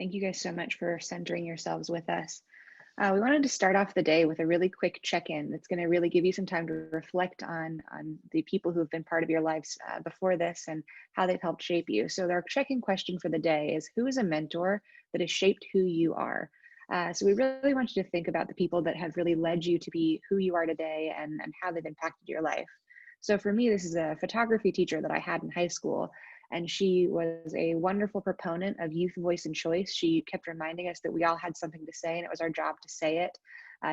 Thank you guys so much for centering yourselves with us. We wanted to start off the day with a really quick check-in that's going to really give you some time to reflect on the people who have been part of your lives before this and how they've helped shape you. So our check-in question for the day is, who is a mentor that has shaped who you are? So we really want you to think about the people that have really led you to be who you are today and how they've impacted your life. So for me, this is a photography teacher that I had in high school. And she was a wonderful proponent of youth voice and choice. She kept reminding us that we all had something to say and it was our job to say it.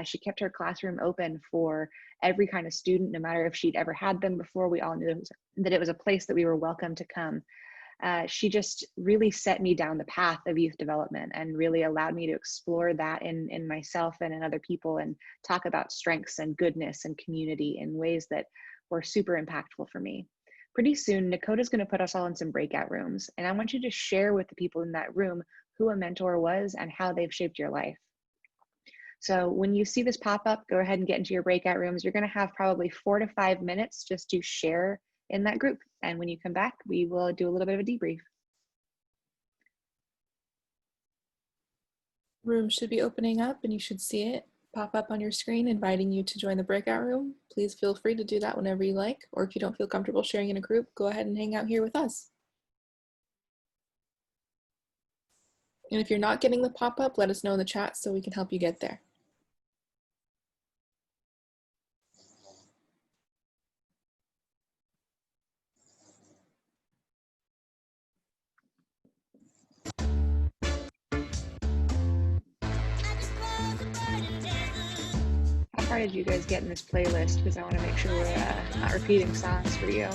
She kept her classroom open for every kind of student, no matter if she'd ever had them before. We all knew that it was a place that we were welcome to come. She just really set me down the path of youth development and really allowed me to explore that in myself and in other people and talk about strengths and goodness and community in ways that were super impactful for me. Pretty soon, Nakota's going to put us all in some breakout rooms, and I want you to share with the people in that room who a mentor was and how they've shaped your life. So when you see this pop up, go ahead and get into your breakout rooms. You're going to have probably 4 to 5 minutes just to share in that group. And when you come back, we will do a little bit of a debrief. Room should be opening up and you should see it pop up on your screen inviting you to join the breakout room. Please feel free to do that whenever you like, or if you don't feel comfortable sharing in a group, go ahead and hang out here with us. And if you're not getting the pop-up, let us know in the chat so we can help you get there. How far did you guys get in this playlist? Because I want to make sure we're not repeating songs for you.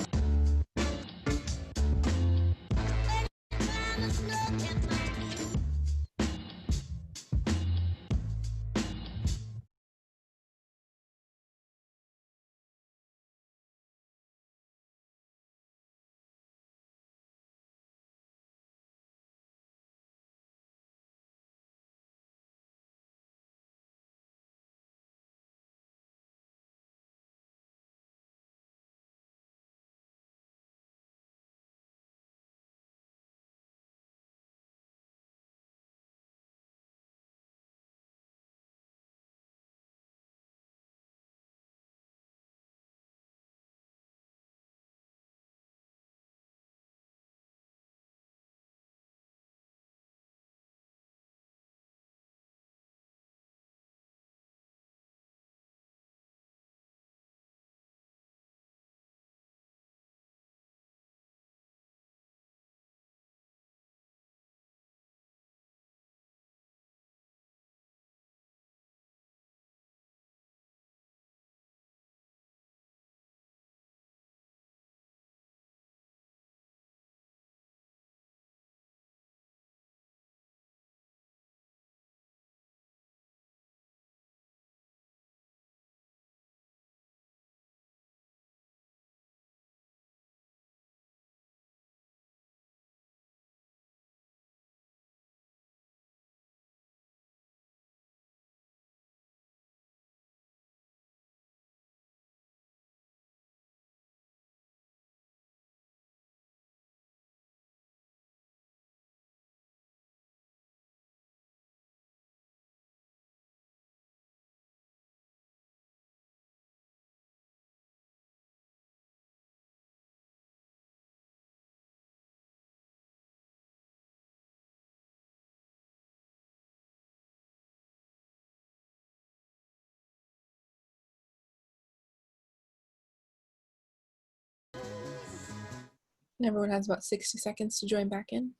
And everyone has about 60 seconds to join back in.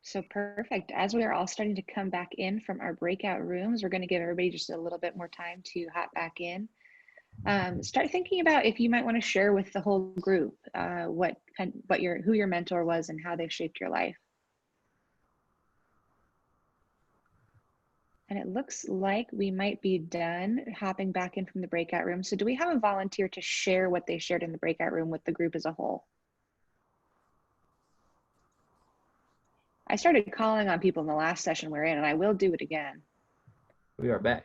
So perfect. As we are all starting to come back in from our breakout rooms, we're going to give everybody just a little bit more time to hop back in. Start thinking about if you might want to share with the whole group who your mentor was and how they've shaped your life. And it looks like we might be done hopping back in from the breakout room. So do we have a volunteer to share what they shared in the breakout room with the group as a whole? I started calling on people in the last session we're in, and I will do it again. We are back.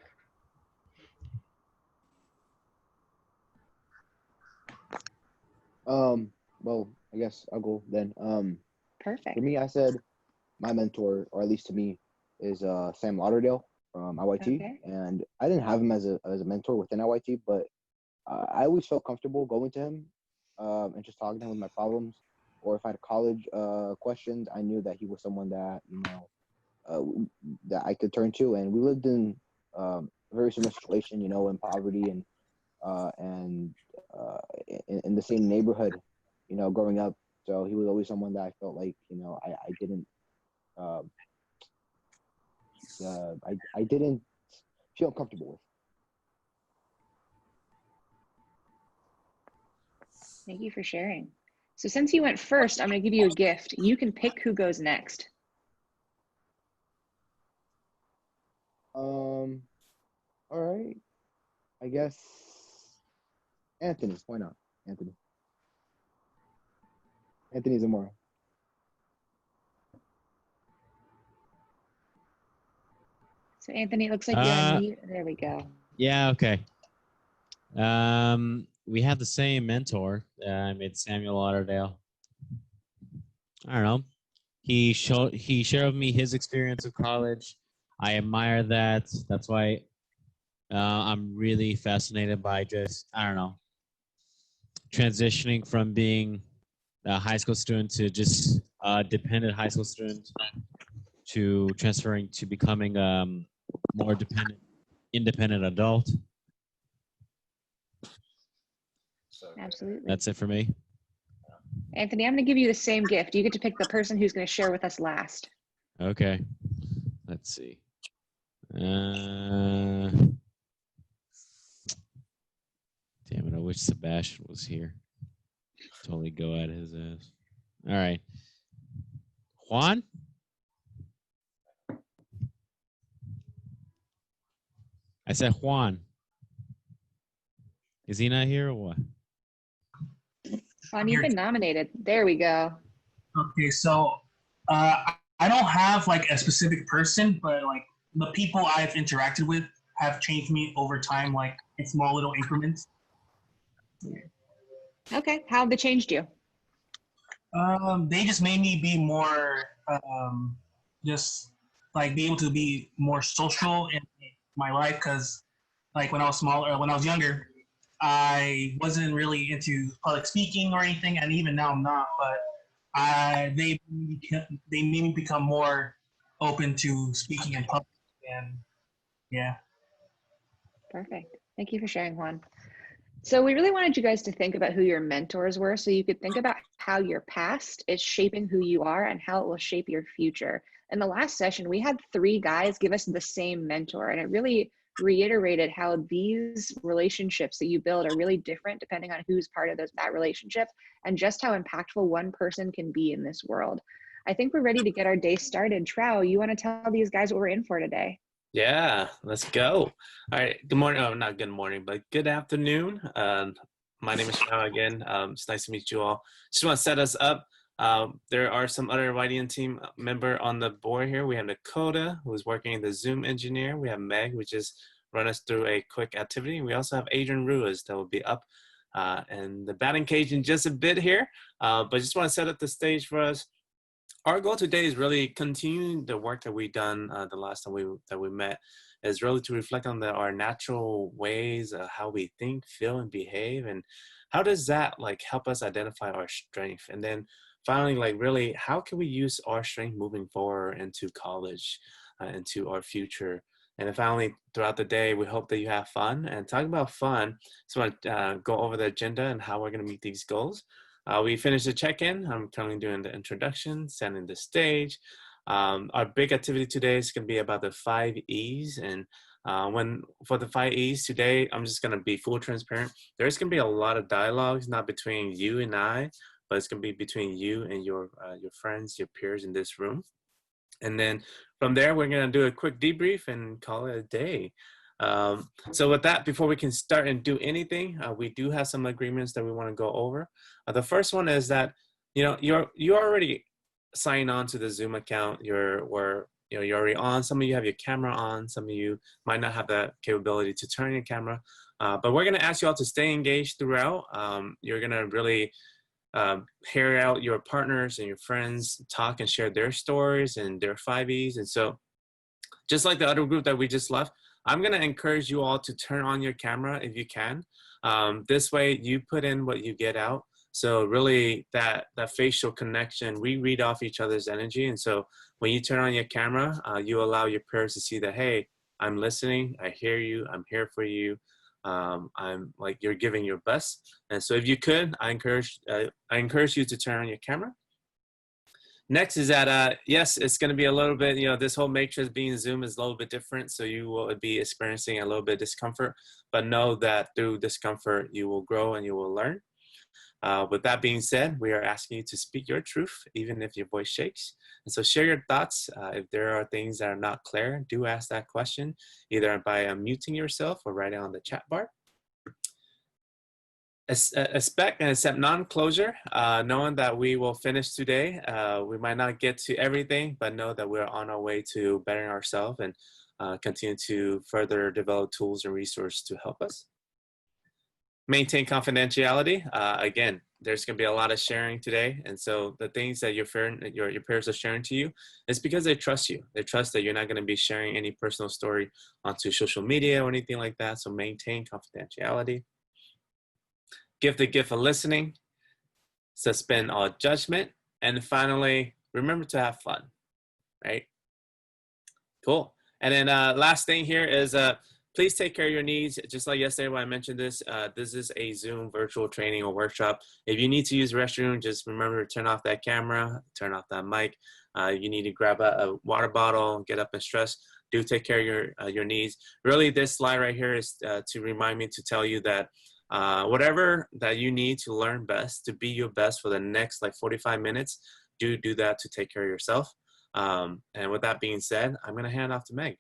Well, I guess I'll go then. Perfect. For me, I said my mentor, or at least to me, is Sam Lauderdale from IYT, Okay. and I didn't have him as a mentor within IYT, but I always felt comfortable going to him and just talking to him with my problems, or if I had college questions, I knew that he was someone that that I could turn to, and we lived in a very similar situation, in poverty and in the same neighborhood, growing up. So he was always someone that I felt like, I didn't, I didn't feel comfortable with. Thank you for sharing. So since you went first, I'm going to give you a gift. You can pick who goes next. All right. I guess Anthony. Why not? Anthony. Anthony Zamora. So Anthony, it looks like you're on mute. There we go. Yeah, okay. We have the same mentor. It's Samuel Lauderdale. I don't know. He shared with me his experience of college. I admire that. That's why I'm really fascinated by just, I don't know, transitioning from being a high school student to just a dependent high school student to transferring to becoming more independent adult. Absolutely. That's it for me. Anthony, I'm going to give you the same gift. You get to pick the person who's going to share with us last. Okay. Let's see. Damn it, I wish Sebastian was here. Totally go at his ass. All right. Juan? I said Juan. Is he not here or what? Juan, you've been nominated. There we go. Okay, so I don't have like a specific person, but like the people I've interacted with have changed me over time, like in small little increments. Okay, how have they changed you? They just made me be more, just like be able to be more social in my life. Cause like when I was smaller, when I was younger, I wasn't really into public speaking or anything, and even now I'm not. But they made me become more open to speaking in public, and yeah. Perfect. Thank you for sharing, Juan. So we really wanted you guys to think about who your mentors were so you could think about how your past is shaping who you are and how it will shape your future. In the last session, we had 3 guys give us the same mentor, and it really reiterated how these relationships that you build are really different depending on who's part of that relationship and just how impactful one person can be in this world. I think we're ready to get our day started. Trow, you want to tell these guys what we're in for today? Yeah, let's go. All right. Good morning. Oh, not good morning, but good afternoon. My name is Sean again. It's nice to meet you all. Just want to set us up. There are some other YDN team member on the board here. We have Dakota, who's working the Zoom engineer. We have Meg, which is run us through a quick activity. We also have Adrian Ruiz that will be up and the batting cage in just a bit here. But just want to set up the stage for us. Our goal today is really continuing the work that we've done the last time we met, is really to reflect on our natural ways, how we think, feel, and behave, and how does that like help us identify our strength, and then finally, like really, how can we use our strength moving forward into college, into our future. And then finally, throughout the day, we hope that you have fun. And talking about fun, just want to go over the agenda and how we're going to meet these goals. We finished the check-in. I'm currently doing the introduction, setting the stage. Our big activity today is going to be about the 5 E's. And for the 5 E's today, I'm just going to be full transparent. There's going to be a lot of dialogues, not between you and I, but it's going to be between you and your friends, your peers in this room. And then from there, we're going to do a quick debrief and call it a day. So with that, before we can start and do anything, we do have some agreements that we want to go over. The first one is that, you already sign on to the Zoom account, you're already on. Some of you have your camera on. Some of you might not have the capability to turn your camera. But we're going to ask you all to stay engaged throughout. You're going to really hear out your partners and your friends talk and share their stories and their 5Es. And so just like the other group that we just left, I'm going to encourage you all to turn on your camera if you can. This way you put in what you get out. So really that facial connection, we read off each other's energy. And so when you turn on your camera, you allow your peers to see that, hey, I'm listening, I hear you, I'm here for you. I'm like, you're giving your best. And so if you could, I encourage you to turn on your camera. Next is that, yes, it's going to be a little bit, this whole matrix being Zoom is a little bit different. So you will be experiencing a little bit of discomfort, but know that through discomfort, you will grow and you will learn. With that being said, we are asking you to speak your truth, even if your voice shakes. And so share your thoughts. If there are things that are not clear, do ask that question, either by muting yourself or write it on the chat bar. Expect and accept non-closure, knowing that we will finish today. We might not get to everything, but know that we're on our way to bettering ourselves and continue to further develop tools and resources to help us. Maintain confidentiality. Again, there's going to be a lot of sharing today. And so the things that your peers are sharing to you is because they trust you. They trust that you're not going to be sharing any personal story onto social media or anything like that. So maintain confidentiality. Give the gift of listening. Suspend all judgment. And finally, remember to have fun, right? Cool. And then last thing here is please take care of your needs. Just like yesterday when I mentioned this, this is a Zoom virtual training or workshop. If you need to use the restroom, just remember to turn off that camera, turn off that mic. You need to grab a water bottle, get up and stretch. Do take care of your needs. Really, this slide right here is to remind me to tell you that whatever that you need to learn best, to be your best for the next like 45 minutes, do that to take care of yourself. And with that being said, I'm going to hand off to Meg.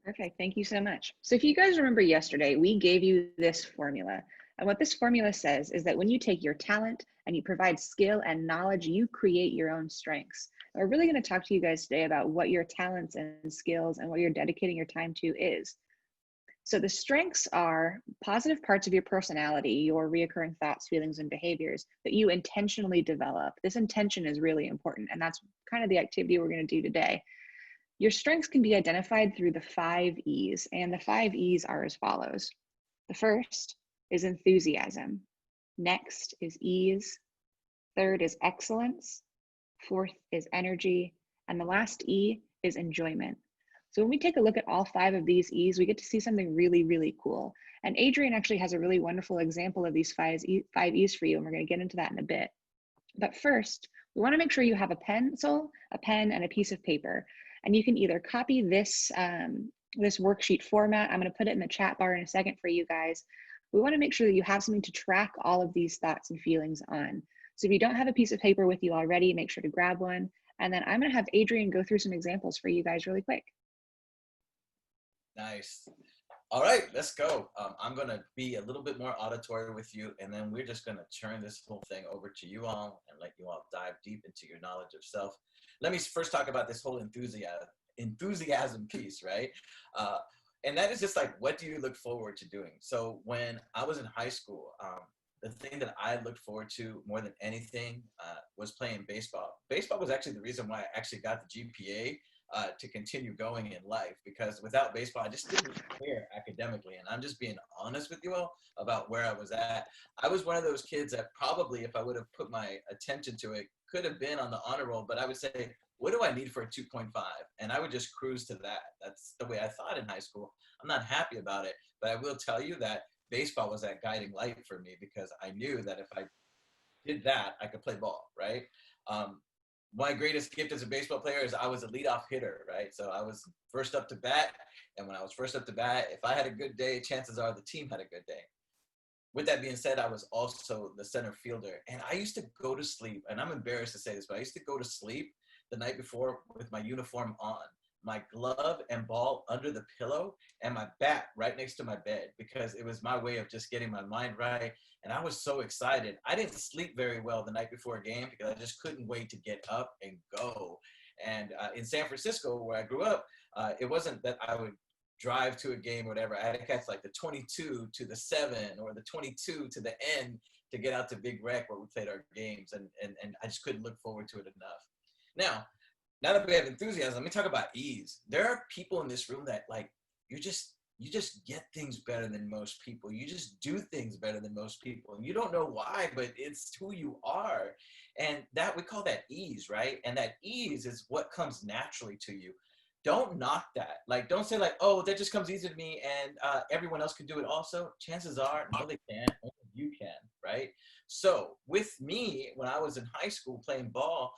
Perfect. Thank you so much. So if you guys remember yesterday, we gave you this formula. And what this formula says is that when you take your talent and you provide skill and knowledge, you create your own strengths. And we're really going to talk to you guys today about what your talents and skills and what you're dedicating your time to is. So the strengths are positive parts of your personality, your reoccurring thoughts, feelings, and behaviors that you intentionally develop. This intention is really important, and that's kind of the activity we're going to do today. Your strengths can be identified through the 5 E's, and the 5 E's are as follows. The first is enthusiasm. Next is ease. Third is excellence. Fourth is energy. And the last E is enjoyment. So when we take a look at all 5 of these E's, we get to see something really, really cool. And Adrian actually has a really wonderful example of these 5 E's for you, and we're going to get into that in a bit. But first, we want to make sure you have a pencil, a pen, and a piece of paper. And you can either copy this, this worksheet format. I'm going to put it in the chat bar in a second for you guys. We want to make sure that you have something to track all of these thoughts and feelings on. So if you don't have a piece of paper with you already, make sure to grab one. And then I'm going to have Adrian go through some examples for you guys really quick. Nice. All right, let's go. I'm going to be a little bit more auditory with you, and then we're just going to turn this whole thing over to you all and let you all dive deep into your knowledge of self. Let me first talk about this whole enthusiasm piece, right? And that is just like, what do you look forward to doing? So when I was in high school, the thing that I looked forward to more than anything was playing baseball. Baseball was actually the reason why I actually got the GPA to continue going in life, because without baseball, I just didn't care academically. And I'm just being honest with you all about where I was at. I was one of those kids that probably, if I would have put my attention to it, could have been on the honor roll, but I would say, what do I need for a 2.5? And I would just cruise to that. That's the way I thought in high school. I'm not happy about it, but I will tell you that baseball was that guiding light for me, because I knew that if I did that, I could play ball, right? My greatest gift as a baseball player is I was a leadoff hitter, right? So I was first up to bat. And when I was first up to bat, if I had a good day, chances are the team had a good day. With that being said, I was also the center fielder. And I used to go to sleep, and I'm embarrassed to say this, but I used to go to sleep the night before with my uniform on. my glove and ball under the pillow, and my bat right next to my bed, because it was my way of just getting my mind right. And I was so excited. I didn't sleep very well the night before a game because I just couldn't wait to get up and go. And in San Francisco, where I grew up, it wasn't that I would drive to a game or whatever. I had to catch like the 22 to the 7 or the 22 to the end to get out to Big Rec where we played our games. And I just couldn't look forward to it enough. Now that we have enthusiasm, let me talk about ease. There are people in this room that like, you just get things better than most people. You just do things better than most people. And you don't know why, but it's who you are. And that, we call that ease, right? And that ease is what comes naturally to you. Don't knock that. Like, don't say like, oh, that just comes easy to me and everyone else can do it also. Chances are, no, they can't. Only you can, right? So with me, when I was in high school playing ball,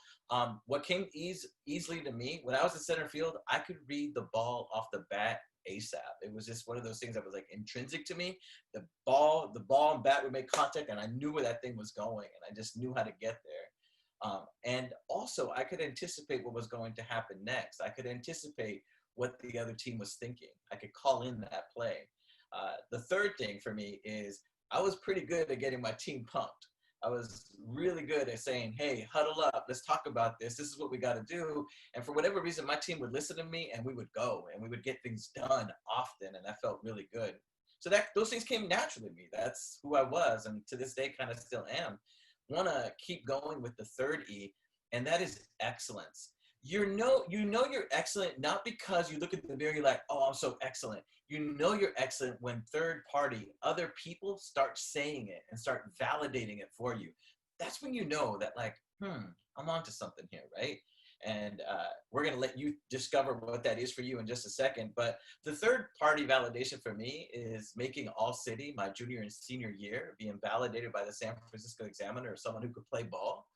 what came easily to me, when I was in center field, I could read the ball off the bat ASAP. It was just one of those things that was like intrinsic to me. The ball and bat would make contact and I knew where that thing was going and I just knew how to get there. And also I could anticipate what was going to happen next. I could anticipate what the other team was thinking. I could call in that play. The third thing for me is I was pretty good at getting my team pumped. I was really good at saying, hey, huddle up, let's talk about this. This is what we got to do. And for whatever reason, my team would listen to me and we would go and we would get things done often. And that felt really good. So those things came naturally to me. That's who I was. And to this day, kind of still am. Want to keep going with the third E, and that is excellence. You know you're excellent not because you look at the mirror, you're like, oh, I'm so excellent. You know you're excellent when third party, other people start saying it and start validating it for you. That's when you know that like, I'm onto something here, right? And we're going to let you discover what that is for you in just a second. But the third party validation for me is making All City my junior and senior year, being validated by the San Francisco Examiner as someone who could play ball.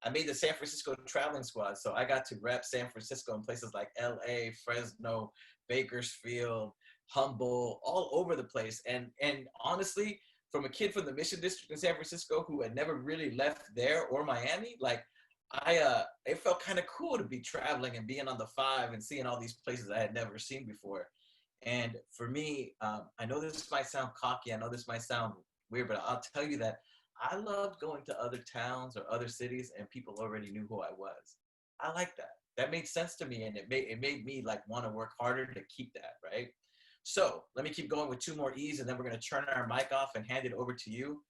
I made the San Francisco traveling squad, so I got to rep San Francisco in places like LA, Fresno, Bakersfield, Humboldt, all over the place. And honestly, from a kid from the Mission District in San Francisco who had never really left there or Miami, like it felt kind of cool to be traveling and being on the 5 and seeing all these places I had never seen before. And for me, I know this might sound cocky, I know this might sound weird, but I'll tell you that I loved going to other towns or other cities and people already knew who I was. I like that. That made sense to me, and it made me like want to work harder to keep that, right? So let me keep going with 2 more E's, and then we're going to turn our mic off and hand it over to you.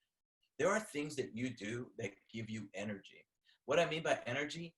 There are things that you do that give you energy. What I mean by energy,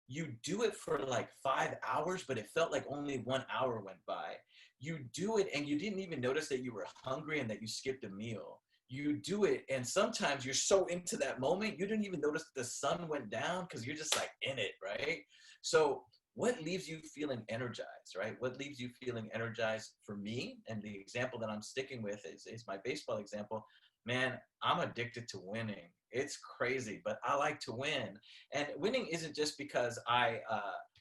you do it for like 5 hours, but it felt like only 1 hour went by. You do it and you didn't even notice that you were hungry and that you skipped a meal. You do it and sometimes you're so into that moment, you didn't even notice the sun went down because you're just like in it, right? So what leaves you feeling energized, right? What leaves you feeling energized for me? And the example that I'm sticking with is my baseball example. Man, I'm addicted to winning. It's crazy, but I like to win. And winning isn't just because I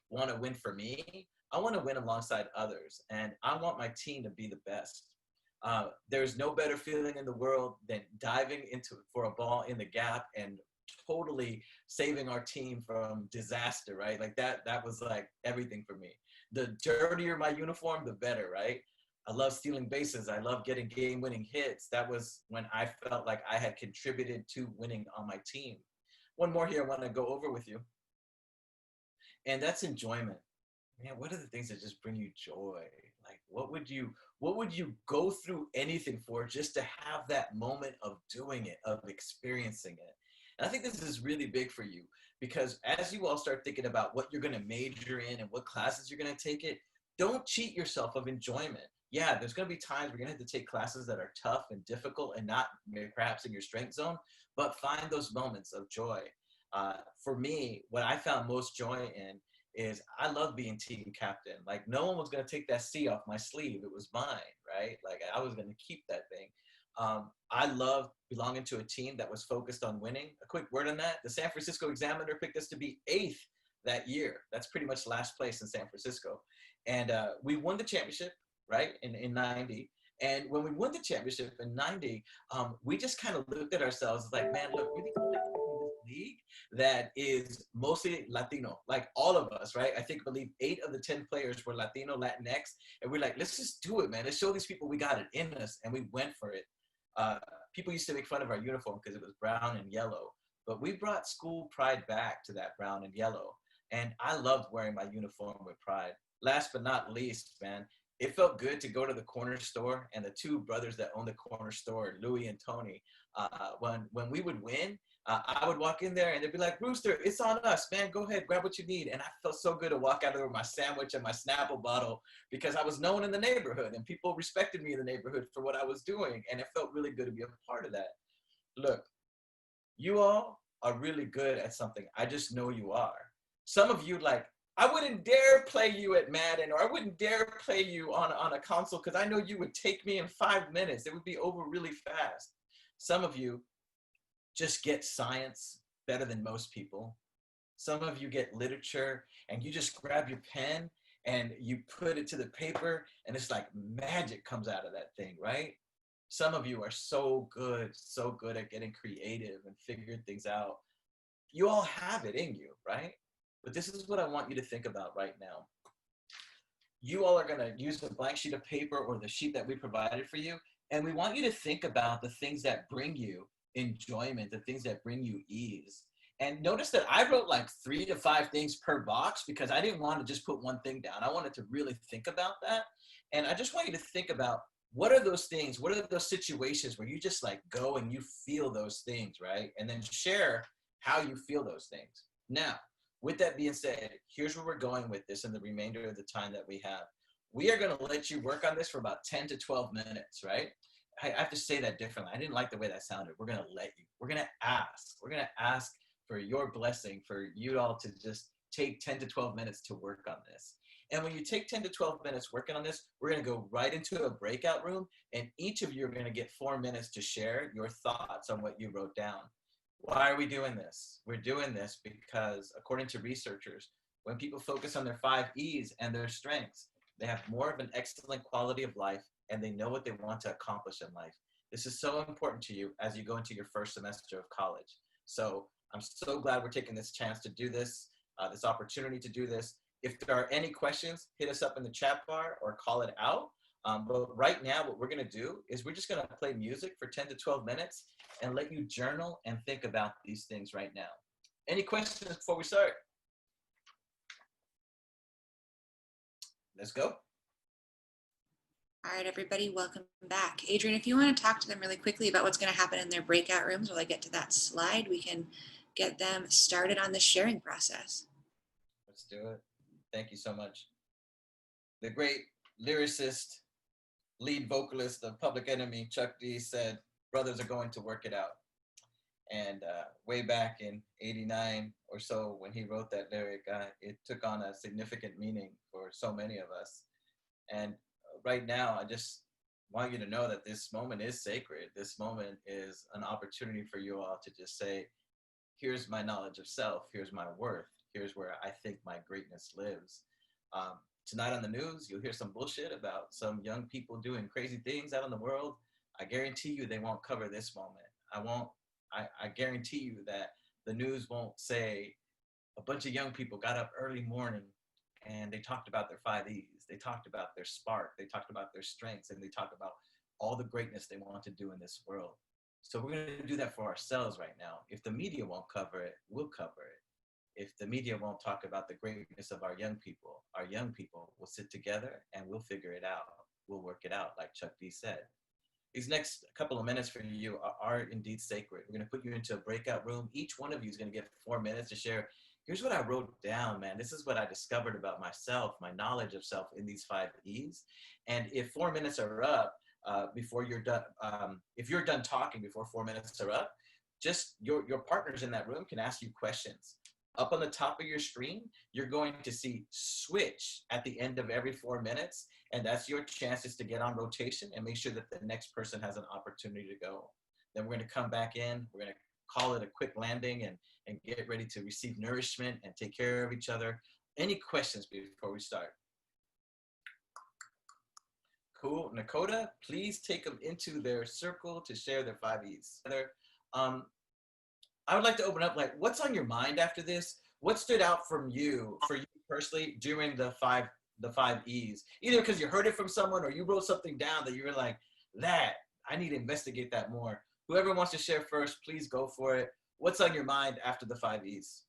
want to win for me. I want to win alongside others. And I want my team to be the best. There's no better feeling in the world than diving for a ball in the gap and totally saving our team from disaster, right? Like that was like everything for me. The dirtier my uniform, the better, right? I love stealing bases. I love getting game-winning hits. That was when I felt like I had contributed to winning on my team. One more here I want to go over with you. And that's enjoyment. Man, what are the things that just bring you joy? Like, what would you go through anything for just to have that moment of doing it, of experiencing it? And I think this is really big for you because as you all start thinking about what you're going to major in and what classes you're going to take it, don't cheat yourself of enjoyment. Yeah, there's going to be times we're going to have to take classes that are tough and difficult and not perhaps in your strength zone, but find those moments of joy. For me, what I found most joy in is I love being team captain. Like no one was going to take that C off my sleeve. It was mine, right? Like I was going to keep that thing. I love belonging to a team that was focused on winning. A quick word on that. The San Francisco Examiner picked us to be 8th that year. That's pretty much last place in San Francisco. And we won the championship, right, in 90. And when we won the championship in 90, we just kind of looked at ourselves like, man, look, we're the only team in this league that is mostly Latino, like all of us, right? I believe 8 of the 10 players were Latino, Latinx, and we're like, let's just do it, man. Let's show these people we got it in us, and we went for it. People used to make fun of our uniform because it was brown and yellow, but we brought school pride back to that brown and yellow, and I loved wearing my uniform with pride. Last but not least, man, it felt good to go to the corner store, and the 2 brothers that own the corner store, Louis and Tony, when we would win, I would walk in there and they'd be like, Rooster, it's on us, man. Go ahead, grab what you need. And I felt so good to walk out of there with my sandwich and my Snapple bottle because I was known in the neighborhood and people respected me in the neighborhood for what I was doing. And it felt really good to be a part of that. Look, you all are really good at something. I just know you are. Some of you, like, I wouldn't dare play you at Madden, or I wouldn't dare play you on a console because I know you would take me in 5 minutes. It would be over really fast. Some of you just get science better than most people. Some of you get literature and you just grab your pen and you put it to the paper and it's like magic comes out of that thing, right? Some of you are so good at getting creative and figuring things out. You all have it in you, right? But this is what I want you to think about right now. You all are going to use the blank sheet of paper or the sheet that we provided for you, and we want you to think about the things that bring you enjoyment, the things that bring you ease. And notice that I wrote like 3 to 5 things per box because I didn't want to just put one thing down. I wanted to really think about that. And I just want you to think about what are those things, what are those situations where you just like go and you feel those things, right? And then share how you feel those things. Now, with that being said, here's where we're going with this in the remainder of the time that we have. We are going to let you work on this for about 10 to 12 minutes, right? I have to say that differently. I didn't like the way that sounded. We're going to let you. We're going to ask. We're going to ask for your blessing, for you all to just take 10 to 12 minutes to work on this. And when you take 10 to 12 minutes working on this, we're going to go right into a breakout room, and each of you are going to get 4 minutes to share your thoughts on what you wrote down. Why are we doing this? We're doing this because, according to researchers, when people focus on their 5 E's and their strengths, they have more of an excellent quality of life and they know what they want to accomplish in life. This is so important to you as you go into your first semester of college. So I'm so glad we're taking this chance to do this, this opportunity to do this. If there are any questions, hit us up in the chat bar or call it out. But right now, what we're going to do is we're just going to play music for 10 to 12 minutes and let you journal and think about these things right now. Any questions before we start? Let's go. All right, everybody, welcome back. Adrian, if you want to talk to them really quickly about what's going to happen in their breakout rooms while I get to that slide, we can get them started on the sharing process. Let's do it. Thank you so much. The great lyricist, lead vocalist of Public Enemy, Chuck D, said, brothers are going to work it out. And way back in '89 or so, when he wrote that lyric, it took on a significant meaning for so many of us. And right now, I just want you to know that this moment is sacred. This moment is an opportunity for you all to just say, here's my knowledge of self, here's my worth, here's where I think my greatness lives. Tonight on the news, you'll hear some bullshit about some young people doing crazy things out in the world. I guarantee you they won't cover this moment. I guarantee you that the news won't say a bunch of young people got up early morning and they talked about their 5 E's. They talked about their spark. They talked about their strengths, and they talked about all the greatness they want to do in this world. So we're going to do that for ourselves right now. If the media won't cover it, we'll cover it. If the media won't talk about the greatness of our young people will sit together and we'll figure it out. We'll work it out, like Chuck D said. These next couple of minutes for you are indeed sacred. We're going to put you into a breakout room. Each one of you is going to get 4 minutes to share. Here's what I wrote down, man. This is what I discovered about myself, my knowledge of self in these 5 E's. And if 4 minutes are up, before you're done, if you're done talking before 4 minutes are up, just your partners in that room can ask you questions. Up on the top of your screen, you're going to see switch at the end of every 4 minutes. And that's your chances to get on rotation and make sure that the next person has an opportunity to go. Then we're going to come back in. We're going to call it a quick landing and get ready to receive nourishment and take care of each other. Any questions before we start? Cool. Nakota, please take them into their circle to share their 5 E's. I would like to open up, like, what's on your mind after this? What stood out for you personally during the five E's? Either because you heard it from someone or you wrote something down that you were like, that I need to investigate that more. Whoever wants to share first, please go for it. What's on your mind after the 5 E's?